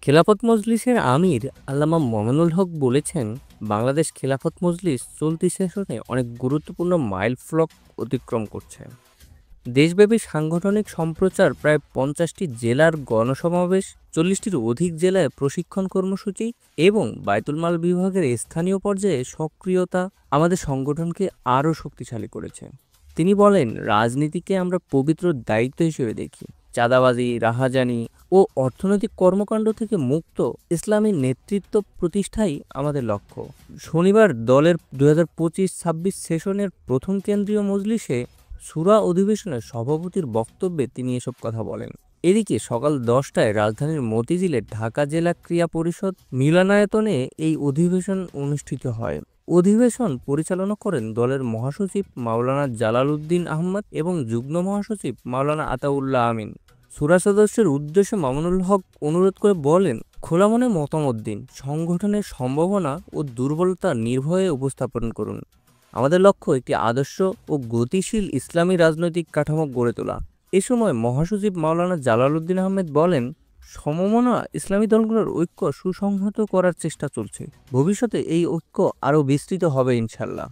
খেলাফত মজলিসের আমির আল্লামা মোমিনুল হক বলেছেন, বাংলাদেশ খেলাফত মজলিস চলতি সেশনে অনেক গুরুত্বপূর্ণ মাইলফলক অতিক্রম করছে। দেশব্যাপী সাংগঠনিক সম্প্রচার, প্রায় ৫০টি জেলার গণসমাবেশ, ৪০টির অধিক জেলায় প্রশিক্ষণ কর্মসূচি এবং বায়তুল মাল বিভাগের স্থানীয় পর্যায়ে সক্রিয়তা আমাদের সংগঠনকে আরও শক্তিশালী করেছে। তিনি বলেন, রাজনীতিকে আমরা পবিত্র দায়িত্ব হিসেবে দেখি। চাঁদাবাজি, রাহাজানি ও অর্থনৈতিক কর্মকাণ্ড থেকে মুক্ত ইসলামী নেতৃত্ব প্রতিষ্ঠাই আমাদের লক্ষ্য। শনিবার দলের ২০২৫-২৬ সেশনের প্রথম কেন্দ্রীয় মজলিসে সূরা অধিবেশনের সভাপতির বক্তব্যে তিনি এসব কথা বলেন। এদিকে সকাল ১০টায় রাজধানীর মতিঝিলের ঢাকা জেলা ক্রীড়া পরিষদ মিলনায়তনে এই অধিবেশন অনুষ্ঠিত হয়। অধিবেশন পরিচালনা করেন দলের মহাসচিব মাওলানা জালাল উদ্দিন আহমদ এবং যুগ্ম মহাসচিব মাওলানা আতাউল্লাহ আমিন। সূরা সদস্যের উদ্দেশ্যে মামুনুল হক অনুরোধ করে বলেন, খোলা মনে মতামত দিন, সংগঠনের সম্ভাবনা ও দুর্বলতা নির্ভয়ে উপস্থাপন করুন। আমাদের লক্ষ্য একটি আদর্শ ও গতিশীল ইসলামী রাজনৈতিক কাঠামো গড়ে তোলা। এ সময় মহাসচিব মাওলানা জালাল উদ্দিন আহমেদ বলেন, সমমনা ইসলামী দলগুলোর ঐক্য সুসংহত করার চেষ্টা চলছে। ভবিষ্যতে এই ঐক্য আরও বিস্তৃত হবে ইনশাল্লাহ।